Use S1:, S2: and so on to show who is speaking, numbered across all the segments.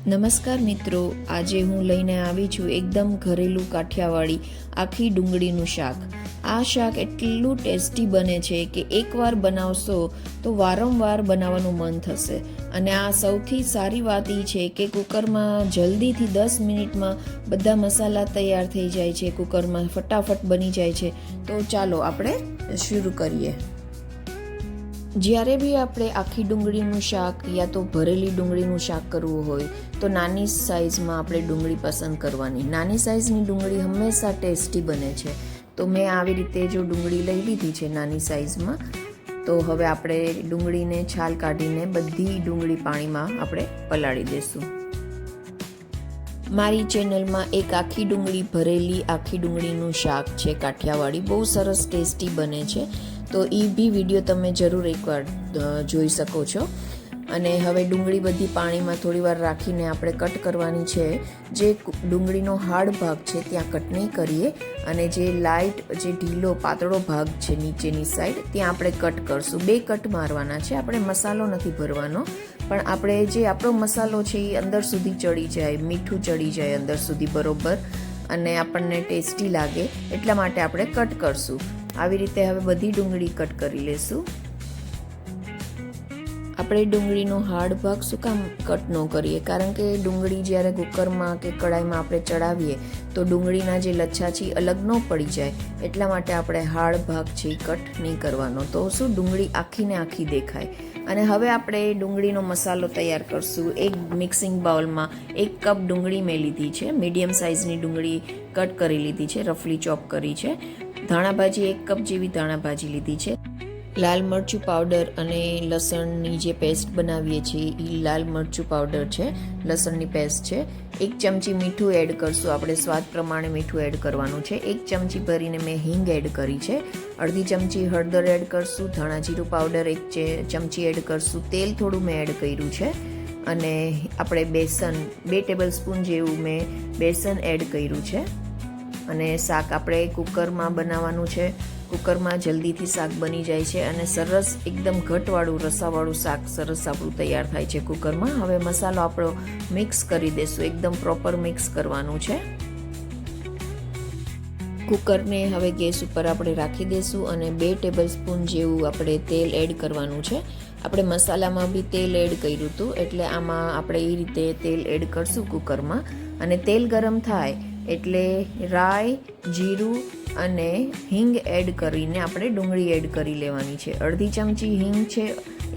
S1: નમસ્કાર મિત્રો, આજે હું લઈને આવી છું એકદમ ઘરેલું કાઠિયાવાડી આખી ડુંગળીનું શાક. આ શાક એટલું ટેસ્ટી બને છે કે એકવાર બનાવશો તો વારંવાર બનાવવાનું મન થશે. અને આ સૌથી સારી વાત એ છે કે કુકરમાં જલ્દીથી 10 મિનિટમાં બધા મસાલા તૈયાર થઈ જાય છે. કુકરમાં ફટાફટ બની જાય છે. તો ચાલો આપણે શરૂ કરીએ. જ્યારે બી આપણે આખી ડુંગળીનું શાક યા તો ભરેલી ડુંગળીનું શાક કરવું હોય તો નાની સાઇઝમાં આપણે ડુંગળી પસંદ કરવાની. નાની સાઇઝની ડુંગળી હંમેશા ટેસ્ટી બને છે. તો મેં આવી રીતે જો ડુંગળી લઈ લીધી છે નાની સાઇઝમાં. તો હવે આપણે ડુંગળીને છાલ કાઢીને બધી ડુંગળી પાણીમાં આપણે પલાળી દઈશું. મારી ચેનલમાં એક આખી ડુંગળી ભરેલી આખી ડુંગળીનું શાક છે કાઠિયાવાડી, બહુ સરસ ટેસ્ટી બને છે. તો એ બી વિડીયો તમે જરૂર એકવાર જોઈ શકો છો. અને હવે ડુંગળી બધી પાણીમાં થોડી વાર રાખીને આપણે કટ કરવાની છે. જે ડુંગળીનો હાર્ડ ભાગ છે ત્યાં કટ નહીં કરીએ, અને જે લાઇટ જે ઢીલો પાતળો ભાગ છે નીચેની સાઈડ ત્યાં આપણે કટ કરશું. 2 કટ મારવાના છે. આપણે મસાલો નથી ભરવાનો, પણ આપણે જે આપણો મસાલો છે એ અંદર સુધી ચડી જાય, મીઠું ચડી જાય અંદર સુધી બરોબર, અને આપણને ટેસ્ટી લાગે એટલા માટે આપણે કટ કરશું. આવી રીતે હવે બધી ડુંગળી કટ કરી લેશું. આપણે ડુંગળીનો હાર્ડ ભાગ શું કામ કટ ન કરીએ? કારણ કે ડુંગળી જ્યારે કુકરમાં કે કડાઈમાં આપણે ચડાવીએ તો ડુંગળીના જે લચ્છા છે અલગ ન પડી જાય, એટલા માટે આપણે હાર્ડ ભાગ છે એ કટ નહીં કરવાનો. તો શું ડુંગળી આખીને આખી દેખાય. અને હવે આપણે ડુંગળીનો મસાલો તૈયાર કરશું. એક મિક્સિંગ બાઉલમાં 1 કપ ડુંગળી મેં લીધી છે. મીડિયમ સાઇઝની ડુંગળી કટ કરી લીધી છે, રફલી ચોપ કરી છે. ધાણાભાજી 1 કપ જેવી ધાણાભાજી લીધી છે. લાલ મરચું પાવડર અને લસણની જે પેસ્ટ બનાવીએ છીએ એ લાલ મરચું પાવડર છે, લસણની પેસ્ટ છે. 1 ચમચી મીઠું એડ કરશું. આપણે સ્વાદ પ્રમાણે મીઠું એડ કરવાનું છે. 1 ચમચી ભરીને મેં હિંગ એડ કરી છે. અડધી ચમચી હળદર એડ કરશું. ધાણા જીરું પાવડર 1 ચમચી એડ કરશું. તેલ થોડું મેં એડ કર્યું છે. અને આપણે બેસન 2 ટેબલ સ્પૂન જેવું મેં બેસન એડ કર્યું છે. અને શાક આપણે કુકરમાં બનાવવાનું છે. કુકરમાં જલ્દીથી શાક બની જાય છે અને સરસ એકદમ ઘટવાળું રસાવાળું શાક સરસ આપણું તૈયાર થાય છે કુકરમાં. હવે મસાલો આપણો મિક્સ કરી દેશું. એકદમ પ્રોપર મિક્સ કરવાનું છે. કુકરને હવે ગેસ ઉપર આપણે રાખી દઈશું અને 2 ટેબલ સ્પૂન જેવું આપણે તેલ એડ કરવાનું છે. આપણે મસાલામાં બી તેલ એડ કર્યું હતું, એટલે આમાં આપણે એ રીતે તેલ એડ કરશું કુકરમાં. અને તેલ ગરમ થાય એટલે રાઈ, જીરું અને હિંગ એડ કરીને આપણે ડુંગળી એડ કરી લેવાની છે. અડધી ચમચી હિંગ છે,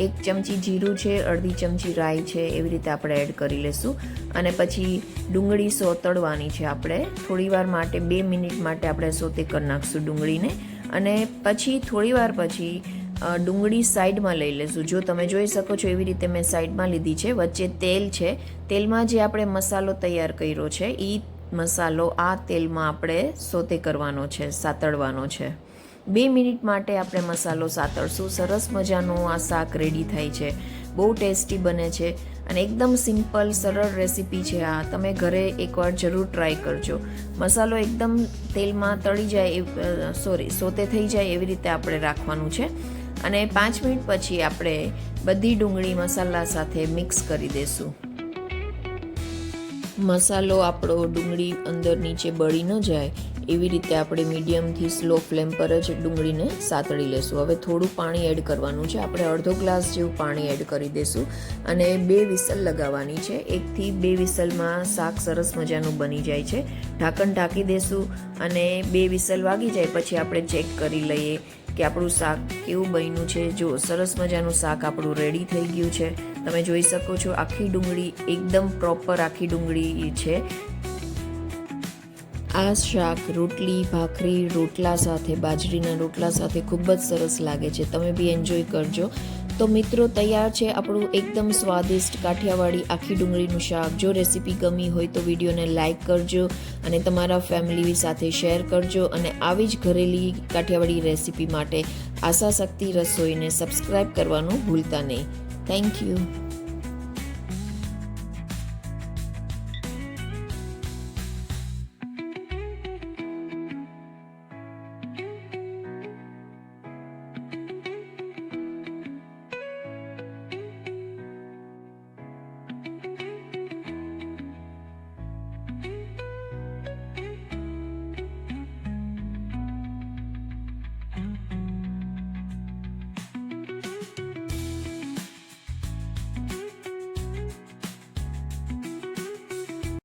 S1: 1 ચમચી જીરું છે, અડધી ચમચી રાઈ છે, એવી રીતે આપણે એડ કરી લેશું. અને પછી ડુંગળી સોતળવાની છે. આપણે થોડીવાર માટે 2 મિનિટ માટે આપણે સોતે કરી નાખશું ડુંગળીને. અને પછી થોડીવાર પછી ડુંગળી સાઈડમાં લઈ લેશું. જો તમે જોઈ શકો છો એવી રીતે મેં સાઈડમાં લીધી છે. વચ્ચે તેલ છે. તેલમાં જે આપણે મસાલો તૈયાર કર્યો છે એ મસાલો આ તેલમાં આપણે સોતે કરવાનો છે, સાતળવાનો છે. 2 મિનિટ માટે આપણે મસાલો સાતળશું. સરસ મજાનું આ શાક રેડી થાય છે. બહુ ટેસ્ટી બને છે અને એકદમ સિમ્પલ સરળ રેસીપી છે આ. તમે ઘરે એકવાર જરૂર ટ્રાય કરજો. મસાલો એકદમ તેલમાં તળી જાય, સોતે થઈ જાય એવી રીતે આપણે રાખવાનું છે. અને 5 મિનિટ પછી આપણે બધી ડુંગળી મસાલા સાથે મિક્સ કરી દઈશું. મસાલો આપણો ડુંગળી અંદર નીચે બળી ન જાય એવી રીતે આપણે મીડિયમથી સ્લો ફ્લેમ પર જ ડુંગળીને સાતળી લેશું. હવે થોડું પાણી એડ કરવાનું છે. આપણે અડધો ગ્લાસ જેવું પાણી એડ કરી દઈશું અને 2 વિસલ લગાવવાની છે. 1 થી 2 વિસલમાં શાક સરસ મજાનું બની જાય છે. ઢાંકણ ઢાંકી દઈશું અને 2 વિસલ વાગી જાય પછી આપણે ચેક કરી લઈએ કે આપણું શાક કેવું બન્યું છે. જો સરસ મજાનું શાક આપણું રેડી થઈ ગયું છે. તમે જોઈ શકો છો આખી ડુંગળી એકદમ પ્રોપર આખી ડુંગળી છે. આ શાક રોટલી, ભાખરી, રોટલા સાથે, બાજરીના રોટલા સાથે ખૂબ જ સરસ લાગે છે. તમે બી એન્જોય કરજો. તો મિત્રો, તૈયાર છે આપણું એકદમ સ્વાદિષ્ટ કાઠિયાવાડી આખી ડુંગળીનું શાક. જો રેસીપી ગમી હોય તો વિડીયોને લાઇક કરજો અને તમારા ફેમિલી સાથે શેર કરજો. અને આવી જ ઘરેલી કાઠિયાવાડી રેસીપી માટે આશા શક્તિ રસોઈને સબસ્ક્રાઈબ કરવાનું ભૂલતા નહીં. Thank you.